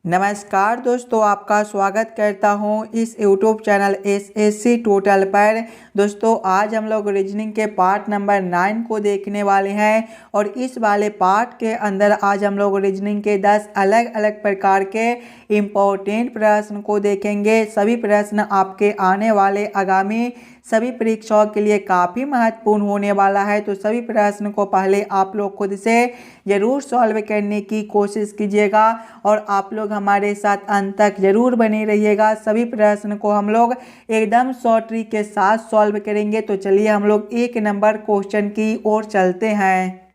नमस्कार दोस्तों, आपका स्वागत करता हूं इस यूट्यूब चैनल एसएससी टोटल पर। दोस्तों आज हम लोग रीजनिंग के पार्ट नंबर 9 को देखने वाले हैं और इस वाले पार्ट के अंदर आज हम लोग रीजनिंग के 10 अलग अलग प्रकार के इम्पोर्टेंट प्रश्न को देखेंगे। सभी प्रश्न आपके आने वाले आगामी सभी परीक्षाओं के लिए काफ़ी महत्वपूर्ण होने वाला है। तो सभी प्रश्न को पहले आप लोग खुद से ज़रूर सॉल्व करने की कोशिश कीजिएगा और आप लोग हमारे साथ अंत तक ज़रूर बने रहिएगा। सभी प्रश्न को हम लोग एकदम शॉर्ट ट्रिक के साथ सॉल्व करेंगे। तो चलिए हम लोग 1 नंबर क्वेश्चन की ओर चलते हैं।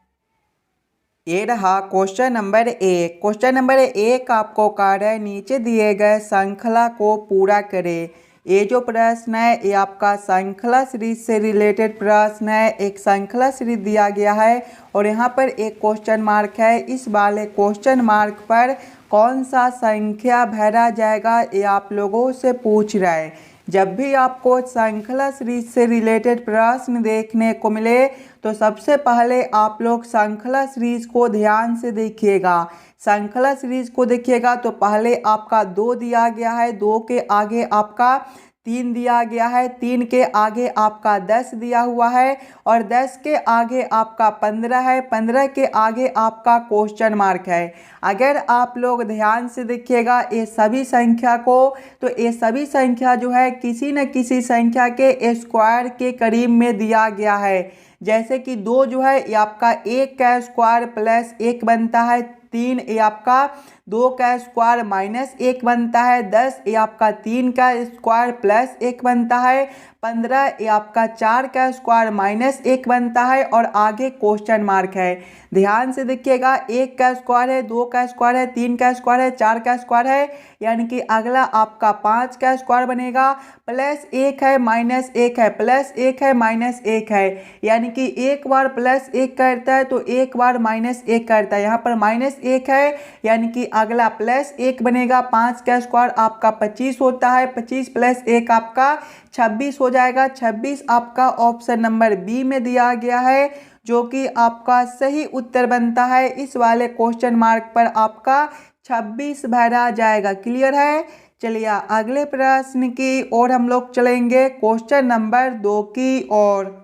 ये रहा क्वेश्चन नंबर 1। क्वेश्चन नंबर 1 आपको कार्य है, नीचे दिए गए श्रृंखला को पूरा करें। ये जो प्रश्न है ये आपका श्रृंखला सीरीज से रिलेटेड प्रश्न है। एक श्रृंखला सीरीज दिया गया है और यहाँ पर एक क्वेश्चन मार्क है। इस वाले क्वेश्चन मार्क पर कौन सा संख्या भरा जाएगा ये आप लोगों से पूछ रहा है। जब भी आपको श्रृंखला सीरीज से रिलेटेड प्रश्न देखने को मिले तो सबसे पहले आप लोग श्रृंखला सीरीज को ध्यान से देखिएगा। श्रृंखला सीरीज को देखिएगा तो पहले आपका 2 दिया गया है, 2 के आगे आपका 3 दिया गया है, 3 के आगे आपका 10 दिया हुआ है और 10 के आगे आपका 15 है, 15 के आगे आपका क्वेश्चन मार्क है। अगर आप लोग ध्यान से देखिएगा ये सभी संख्या को, तो ये सभी संख्या जो है किसी न किसी संख्या के स्क्वायर के करीब में दिया गया है। जैसे कि 2 जो है ये आपका 1 का स्क्वायर प्लस 1 बनता है, 3 ये आपका 2 का स्क्वायर माइनस 1 बनता है, 10 ये आपका 3 का स्क्वायर प्लस 1 बनता है, 15 ये आपका 4 का स्क्वायर माइनस 1 बनता है और आगे क्वेश्चन मार्क है। ध्यान से देखिएगा 1 का स्क्वायर है, 2 का स्क्वायर है, 3 का स्क्वायर है, 4 का स्क्वायर है, यानी कि अगला आपका 5 का स्क्वायर बनेगा, प्लस 1 है माइनस 1 है, प्लस 1 है माइनस 1 है, यानी कि एक बार प्लस 1 करता है तो एक बार माइनस 1 करता है। यहाँ पर माइनस 1 है यानी कि अगला प्लस 1 बनेगा। 5 का स्क्वायर आपका 25 होता है, 25 प्लस 1 आपका 26 हो जाएगा। 26 आपका ऑप्शन नंबर बी में दिया गया है जो कि आपका सही उत्तर बनता है। इस वाले क्वेश्चन मार्क पर आपका 26 भरा जाएगा। क्लियर है। चलिए अगले प्रश्न की ओर हम लोग चलेंगे, क्वेश्चन नंबर 2 की ओर।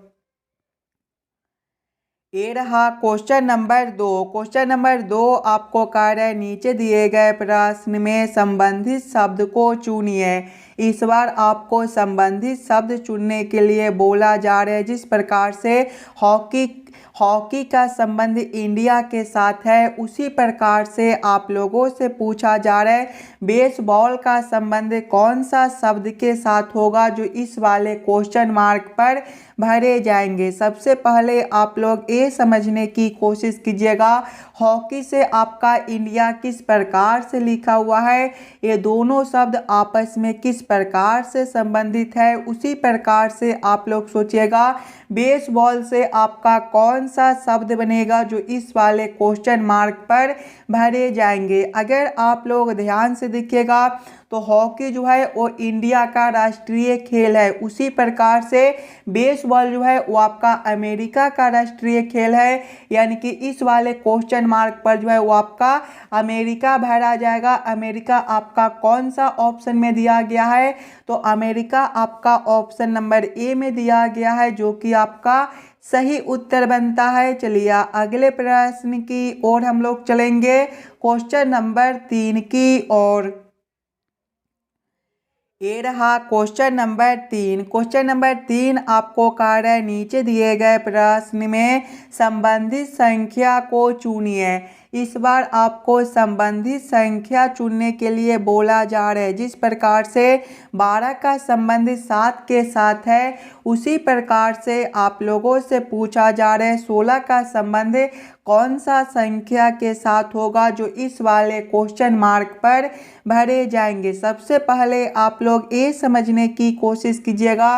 ये रहा क्वेश्चन नंबर 2। क्वेश्चन नंबर 2 आपको कार्य है, नीचे दिए गए प्रश्न में संबंधित शब्द को चुनिए। इस बार आपको संबंधित शब्द चुनने के लिए बोला जा रहा है। जिस प्रकार से हॉकी का संबंध इंडिया के साथ है उसी प्रकार से आप लोगों से पूछा जा रहा है बेसबॉल का संबंध कौन सा शब्द के साथ होगा जो इस वाले क्वेश्चन मार्क पर भरे जाएंगे। सबसे पहले आप लोग ये समझने की कोशिश कीजिएगा हॉकी से आपका इंडिया किस प्रकार से लिखा हुआ है, ये दोनों शब्द आपस में किस प्रकार से संबंधित है, उसी प्रकार से आप लोग सोचिएगा बेसबॉल से आपका कौन सा शब्द बनेगा जो इस वाले क्वेश्चन मार्क पर भरे जाएंगे। अगर आप लोग ध्यान से देखिएगा तो हॉकी जो है वो इंडिया का राष्ट्रीय खेल है, उसी प्रकार से बेसबॉल जो है वो आपका अमेरिका का राष्ट्रीय खेल है, यानी कि इस वाले क्वेश्चन मार्क पर जो है वो आपका अमेरिका भरा जाएगा। अमेरिका आपका कौन सा ऑप्शन में दिया गया है, तो अमेरिका आपका ऑप्शन नंबर ए में दिया गया है जो कि आपका सही उत्तर बनता है। चलिए अगले प्रश्न की ओर हम लोग चलेंगे, क्वेश्चन नंबर 3 की ओर। ये रहा क्वेश्चन नंबर 3। क्वेश्चन नंबर 3 आपको कार्य है, नीचे दिए गए प्रश्न में संबंधित संख्या को चुनिए। इस बार आपको संबंधित संख्या चुनने के लिए बोला जा रहा है। जिस प्रकार से 12 का संबंध 7 के साथ है उसी प्रकार से आप लोगों से पूछा जा रहा है 16 का संबंध कौन सा संख्या के साथ होगा जो इस वाले क्वेश्चन मार्क पर भरे जाएंगे। सबसे पहले आप लोग ये समझने की कोशिश कीजिएगा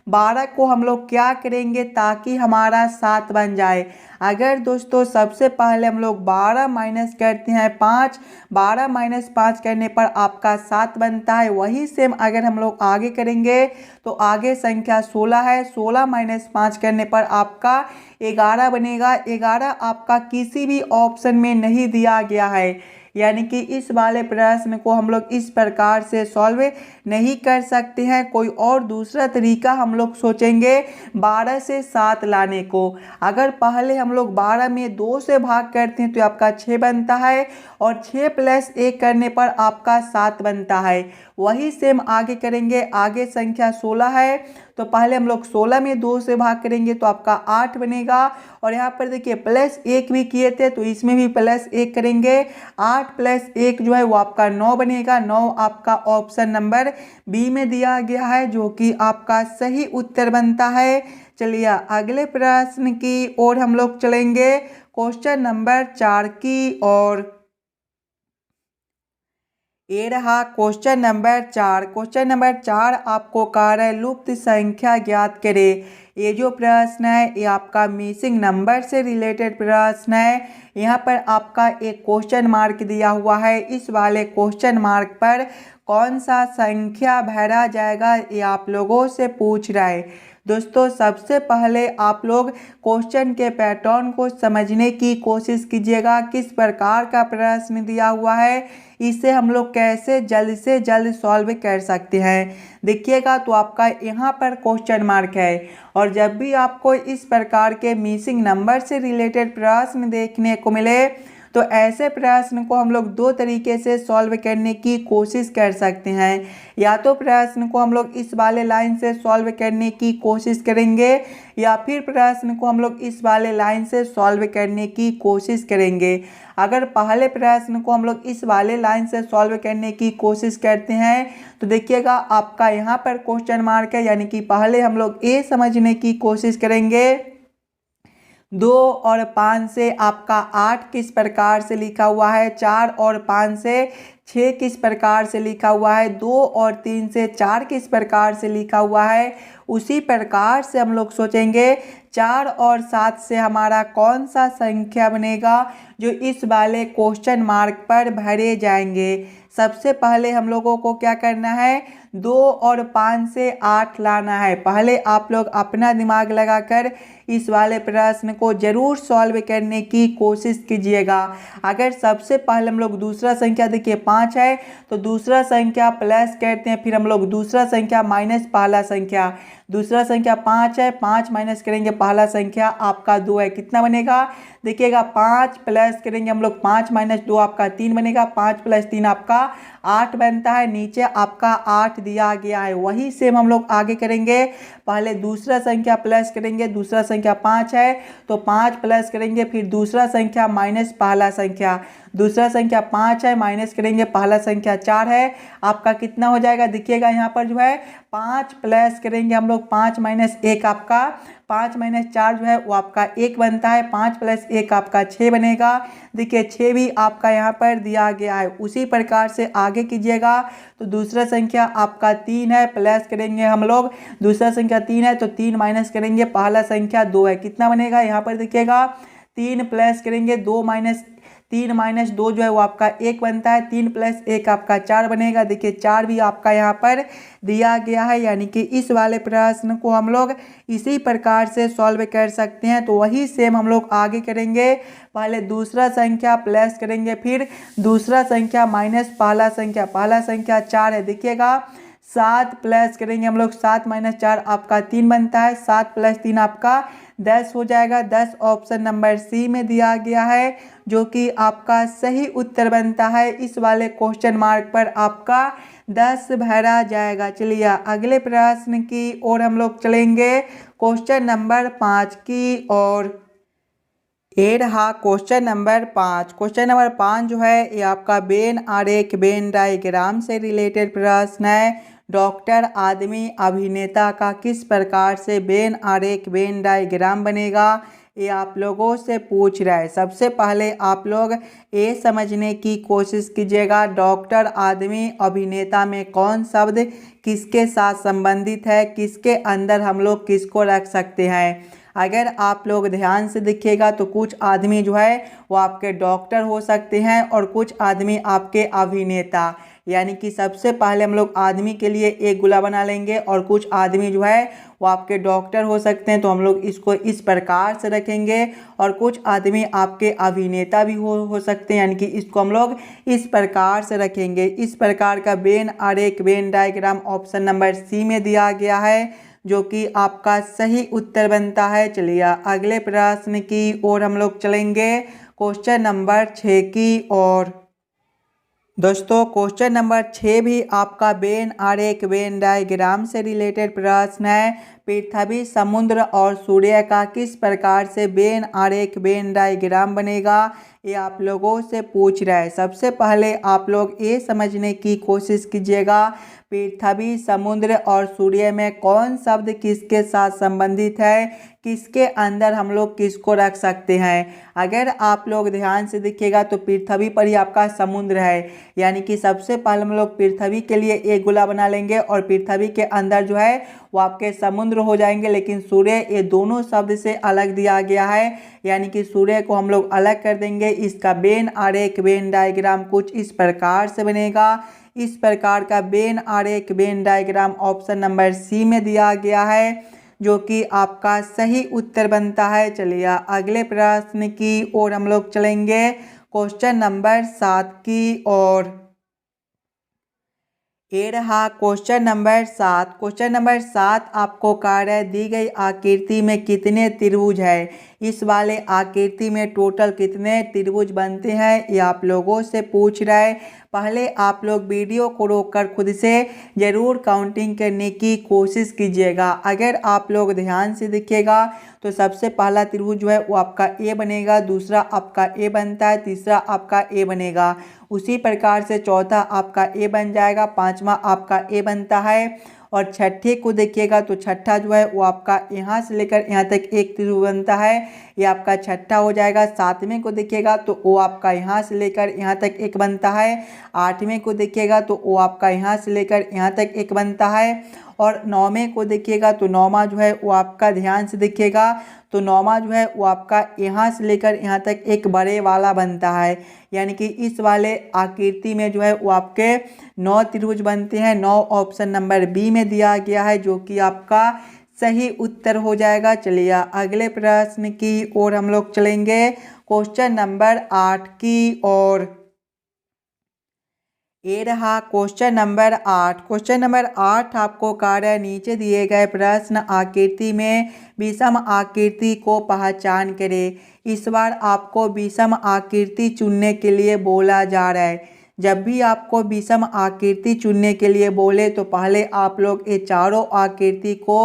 12 को हम लोग क्या करेंगे ताकि हमारा 7 बन जाए। अगर दोस्तों सबसे पहले हम लोग 12 माइनस करते हैं 5, 12 माइनस 5 करने पर आपका 7 बनता है। वही सेम अगर हम लोग आगे करेंगे तो आगे संख्या 16 है, 16 माइनस 5 करने पर आपका 11 बनेगा। 11 आपका किसी भी ऑप्शन में नहीं दिया गया है। यानी कि इस वाले प्रश्न को हम लोग इस प्रकार से सॉल्व नहीं कर सकते हैं। कोई और दूसरा तरीका हम लोग सोचेंगे 12 से 7 लाने को। अगर पहले हम लोग 12 में 2 से भाग करते हैं तो आपका 6 बनता है और 6 + 1 करने पर आपका 7 बनता है। वही सेम आगे करेंगे। आगे संख्या 16 है तो पहले हम लोग 16 में 2 से भाग करेंगे तो आपका 8 बनेगा। और यहाँ पर देखिए +1 भी किए थे तो इसमें भी +1 करेंगे। 8 + 1 जो है वो आपका 9 बनेगा। 9 आपका ऑप्शन नंबर बी में दिया गया है, जो कि आपका सही उत्तर बनता है। चलिए अगले प्रश्न की ओर हम लोग चलेंगे, क्वेश्चन नंबर 4 की ओर। ये रहा क्वेश्चन नंबर 4। क्वेश्चन नंबर 4 आपको कह रहा है लुप्त संख्या ज्ञात करें। ये जो प्रश्न है ये आपका मिसिंग नंबर से रिलेटेड प्रश्न है। यहाँ पर आपका एक क्वेश्चन मार्क दिया हुआ है। इस वाले क्वेश्चन मार्क पर कौन सा संख्या भरा जाएगा ये आप लोगों से पूछ रहा है। दोस्तों सबसे पहले आप लोग क्वेश्चन के पैटर्न को समझने की कोशिश कीजिएगा। किस प्रकार का प्रश्न दिया हुआ है, इसे हम लोग कैसे जल्द से जल्द सॉल्व कर सकते हैं। देखिएगा तो आपका यहाँ पर क्वेश्चन मार्क है और जब भी आपको इस प्रकार के मिसिंग नंबर से रिलेटेड प्रश्न देखने को मिले तो ऐसे प्रश्न को हम लोग 2 तरीके से सॉल्व करने की कोशिश कर सकते हैं। या तो प्रश्न को हम लोग इस वाले लाइन से सॉल्व करने की कोशिश करेंगे या फिर प्रश्न को हम लोग इस वाले लाइन से सॉल्व करने की कोशिश करेंगे। अगर पहले प्रश्न को हम लोग इस वाले लाइन से सॉल्व करने की कोशिश करते हैं तो देखिएगा आपका यहाँ पर क्वेश्चन मार्क है, यानी कि पहले हम लोग ये समझने की कोशिश करेंगे 2 और 5 से आपका 8 किस प्रकार से लिखा हुआ है, 4 और 5 से 6 किस प्रकार से लिखा हुआ है, 2 और 3 से 4 किस प्रकार से लिखा हुआ है। उसी प्रकार से हम लोग सोचेंगे 4 और 7 से हमारा कौन सा संख्या बनेगा जो इस वाले क्वेश्चन मार्क पर भरे जाएंगे। सबसे पहले हम लोगों को क्या करना है, 2 और 5 से 8 लाना है। पहले आप लोग अपना दिमाग लगाकर इस वाले प्रश्न को जरूर सॉल्व करने की कोशिश कीजिएगा। अगर सबसे पहले हम लोग दूसरा संख्या देखिए 5 है तो दूसरा संख्या प्लस करते हैं, फिर हम लोग दूसरा संख्या माइनस पहला संख्या। दूसरा संख्या 5 है, 5 माइनस करेंगे पहला संख्या आपका 2 है, कितना बनेगा देखिएगा 5 प्लस करेंगे हम लोग 5 - 2 आपका 3 बनेगा, 5 + 3 आपका 8 बनता है। नीचे आपका 8 दिया गया है। वही सेम हम लोग आगे करेंगे। पहले दूसरा संख्या प्लस करेंगे, दूसरा संख्या 5 है तो 5 प्लस करेंगे, फिर दूसरा संख्या माइनस पहला संख्या। दूसरा संख्या 5 है, माइनस करेंगे पहला संख्या 4 है, आपका कितना हो जाएगा देखिएगा यहाँ पर जो है 5 प्लस करेंगे हम लोग 5 - 1 आपका 5 - 4 जो है वो आपका 1 बनता है। 5 + 1 आपका 6 बनेगा। देखिए 6 भी आपका यहाँ पर दिया गया है। उसी प्रकार से आगे कीजिएगा तो दूसरा संख्या आपका 3 है, प्लस करेंगे हम लोग दूसरा संख्या 3 है तो 3 माइनस करेंगे पहला संख्या 2 है, कितना बनेगा यहाँ पर देखिएगा 3 प्लस करेंगे 3 - 2 जो है वो आपका 1 बनता है। 3 + 1 आपका 4 बनेगा। देखिए 4 भी आपका यहाँ पर दिया गया है, यानी कि इस वाले प्रश्न को हम लोग इसी प्रकार से सॉल्व कर सकते हैं। तो वही सेम हम लोग आगे करेंगे। पहले दूसरा संख्या प्लस करेंगे, फिर दूसरा संख्या माइनस पहला संख्या 4 है। देखिएगा 7 प्लस करेंगे हम लोग 7 - 4 आपका 3 बनता है। 7 + 3 आपका 10 हो जाएगा। 10 ऑप्शन नंबर सी में दिया गया है, जो कि आपका सही उत्तर बनता है। इस वाले क्वेश्चन मार्क पर आपका 10 भरा जाएगा। चलिए अगले प्रश्न की ओर हम लोग चलेंगे, क्वेश्चन नंबर 5 की ओर। ये रहा क्वेश्चन नंबर 5। क्वेश्चन नंबर 5 जो है ये आपका वेन आरेख वेन डायग्राम से रिलेटेड प्रश्न है। डॉक्टर आदमी अभिनेता का किस प्रकार से वेन आरेख वेन डायग्राम बनेगा ये आप लोगों से पूछ रहा है। सबसे पहले आप लोग ये समझने की कोशिश कीजिएगा डॉक्टर आदमी अभिनेता में कौन शब्द किसके साथ संबंधित है, किसके अंदर हम लोग किसको रख सकते हैं। अगर आप लोग ध्यान से देखिएगा तो कुछ आदमी जो है वो आपके डॉक्टर हो सकते हैं और कुछ आदमी आपके अभिनेता, यानी कि सबसे पहले हम लोग आदमी के लिए एक गोला बना लेंगे और कुछ आदमी जो है वो आपके डॉक्टर हो सकते हैं, तो हम लोग इसको इस प्रकार से रखेंगे। और कुछ आदमी आपके अभिनेता भी हो सकते हैं, यानी कि इसको हम लोग इस प्रकार से रखेंगे। इस प्रकार का वेन आरेख Venn diagram option number C में दिया गया है, जो कि आपका सही उत्तर बनता है। चलिए अगले प्रश्न की ओर हम लोग चलेंगे, क्वेश्चन नंबर 6 की ओर। दोस्तों क्वेश्चन नंबर 6 भी आपका वेन आरेख वेन डायग्राम से रिलेटेड प्रश्न है। पृथ्वी समुद्र और सूर्य का किस प्रकार से वेन आरेख वेन डायग्राम बनेगा, ये आप लोगों से पूछ रहा है। सबसे पहले आप लोग ये समझने की कोशिश कीजिएगा, पृथ्वी समुद्र और सूर्य में कौन शब्द किसके साथ संबंधित है, किसके अंदर हम लोग किसको रख सकते हैं। अगर आप लोग ध्यान से देखिएगा तो पृथ्वी पर ही आपका समुद्र है, यानी कि सबसे पहले हम लोग पृथ्वी के लिए एक गोला बना लेंगे और पृथ्वी के अंदर जो है वो आपके समुद्र हो जाएंगे। लेकिन सूर्य ये दोनों शब्द से अलग दिया गया है, यानी कि सूर्य को हम लोग अलग कर देंगे। इसका वेन आरेख वेन डायग्राम कुछ इस प्रकार से बनेगा। इस प्रकार का वेन आरेख Venn diagram option number C में दिया गया है, जो कि आपका सही उत्तर बनता है। चलिए अगले प्रश्न की ओर हम लोग चलेंगे, क्वेश्चन नंबर 7 की ओर। ये रहा क्वेश्चन नंबर 7। क्वेश्चन नंबर 7 आपको कार्य दी गई आकृति में कितने त्रिभुज है, इस वाले आकृति में टोटल कितने त्रिभुज बनते हैं, ये आप लोगों से पूछ रहा है। पहले आप लोग वीडियो को रोककर खुद से ज़रूर काउंटिंग करने की कोशिश कीजिएगा। अगर आप लोग ध्यान से देखिएगा तो सबसे पहला त्रिभुज जो है वो आपका ए बनेगा, दूसरा आपका ए बनता है, तीसरा आपका ए बनेगा। उसी प्रकार से चौथा आपका ए बन जाएगा, पांचवा आपका ए बनता है। और छठे को देखिएगा तो छठा जो है वो आपका यहाँ से लेकर यहाँ तक एक त्रिभुज बनता है, ये आपका छठा हो जाएगा। सातवें को देखिएगा तो वो आपका यहाँ से लेकर यहाँ तक एक बनता है। आठवें को देखिएगा तो वो आपका यहाँ से लेकर यहाँ तक एक बनता है। और नौवें को देखिएगा तो नौवां जो है वो आपका ध्यान से देखिएगा तो नौवां जो है वो आपका यहाँ से लेकर यहाँ तक एक बड़े वाला बनता है, यानी कि इस वाले आकृति में जो है वो आपके 9 त्रिभुज बनते हैं। 9 ऑप्शन नंबर बी में दिया गया है, जो कि आपका सही उत्तर हो जाएगा। चलिए अगले प्रश्न की ओर हम लोग चलेंगे, क्वेश्चन नंबर 8 की ओर। ये रहा क्वेश्चन नंबर 8। क्वेश्चन नंबर 8 आपको कार्य नीचे दिए गए प्रश्न आकृति में विषम आकृति को पहचान करें। इस बार आपको विषम आकृति चुनने के लिए बोला जा रहा है। जब भी आपको विषम आकृति चुनने के लिए बोले तो पहले आप लोग ये चारों आकृति को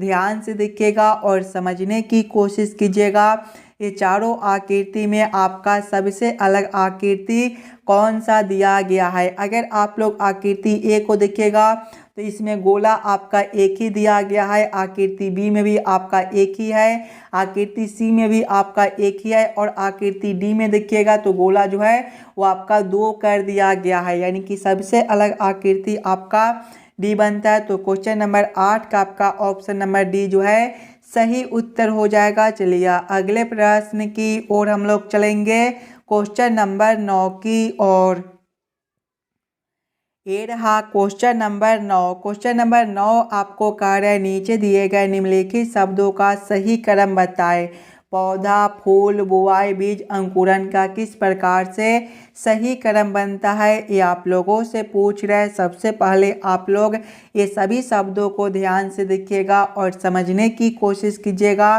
ध्यान से देखिएगा और समझने की कोशिश कीजिएगा। ये चारों आकृति में आपका सबसे अलग आकृति कौन सा दिया गया है। अगर आप लोग आकृति ए को देखिएगा तो इसमें गोला आपका एक ही दिया गया है, आकृति बी में भी आपका एक ही है, आकृति सी में भी आपका एक ही है, और आकृति डी में देखिएगा तो गोला जो है वो आपका 2 कर दिया गया है, यानी कि सबसे अलग आकृति आपका डी बनता है। तो क्वेश्चन नंबर 8 का आपका ऑप्शन नंबर डी जो है सही उत्तर हो जाएगा। चलिए अगले प्रश्न की ओर हम लोग चलेंगे, क्वेश्चन नंबर 9 की ओर। ये रहा क्वेश्चन नंबर 9। क्वेश्चन नंबर 9 आपको कार्य नीचे दिए गए निम्नलिखित शब्दों का सही क्रम बताएं। पौधा, फूल, बुआई, बीज, अंकुरन का किस प्रकार से सही क्रम बनता है, ये आप लोगों से पूछ रहे हैं। सबसे पहले आप लोग ये सभी शब्दों को ध्यान से देखिएगा और समझने की कोशिश कीजिएगा।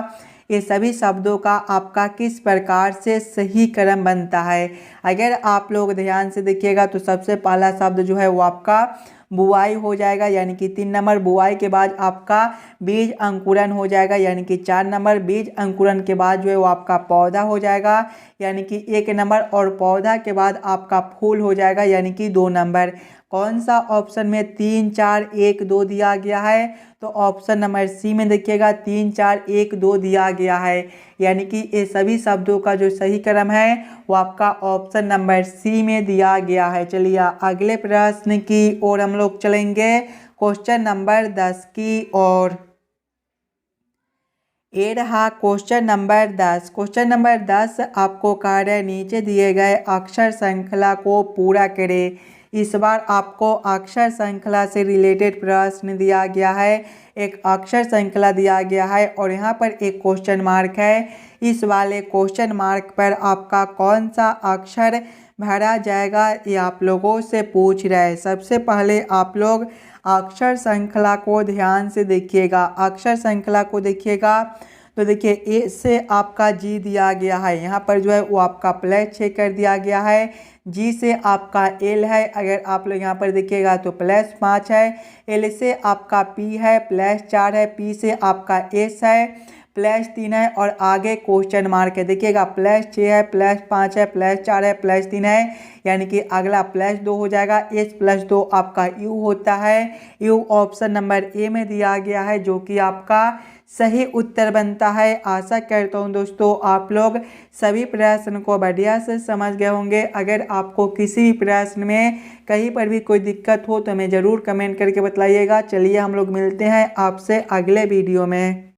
ये सभी शब्दों का आपका किस प्रकार से सही क्रम बनता है। अगर आप लोग ध्यान से देखिएगा तो सबसे पहला शब्द जो है वो आपका बुआई हो जाएगा, यानी कि 3 नंबर। बुआई के बाद आपका बीज अंकुरन हो जाएगा, यानी कि 4 नंबर। बीज अंकुरन के बाद जो है वो आपका पौधा हो जाएगा, यानी कि 1 नंबर। और पौधा के बाद आपका फूल हो जाएगा, यानी कि 2 नंबर। कौन सा ऑप्शन में 3 4 1 2 दिया गया है, तो ऑप्शन नंबर सी में देखिएगा 3 4 1 2 दिया गया है, यानी कि ये सभी शब्दों का जो सही क्रम है वो आपका ऑप्शन नंबर सी में दिया गया है। चलिए अगले प्रश्न की ओर हम लोग चलेंगे, क्वेश्चन नंबर 10 की ओर। ये रहा क्वेश्चन नंबर 10। क्वेश्चन नंबर 10 आपको कार्य नीचे दिए गए अक्षर श्रृंखला को पूरा करें। इस बार आपको अक्षर श्रृंखला से रिलेटेड प्रश्न दिया गया है, एक अक्षर श्रृंखला दिया गया है और यहाँ पर एक क्वेश्चन मार्क है। इस वाले क्वेश्चन मार्क पर आपका कौन सा अक्षर भरा जाएगा ये आप लोगों से पूछ रहा है। सबसे पहले आप लोग अक्षर श्रृंखला को ध्यान से देखिएगा। अक्षर श्रृंखला को देखिएगा तो देखिए ए से आपका जी दिया गया है, यहाँ पर जो है वो आपका +6 कर दिया गया है। जी से आपका एल है, अगर आप लोग यहाँ पर देखिएगा तो +5 है। एल से आपका पी है, +4 है। पी से आपका एस है, +3 है और आगे क्वेश्चन मार्क है। देखिएगा +6 है, +5 है, +4 है, +3 है, यानी कि अगला +2 हो जाएगा। एस +2 आपका यू होता है। यू ऑप्शन नंबर ए में दिया गया है, जो कि आपका सही उत्तर बनता है। आशा करता हूँ दोस्तों आप लोग सभी प्रश्न को बढ़िया से समझ गए होंगे। अगर आपको किसी भी प्रश्न में कहीं पर भी कोई दिक्कत हो तो हमें ज़रूर कमेंट करके बताइएगा। चलिए हम लोग मिलते हैं आपसे अगले वीडियो में।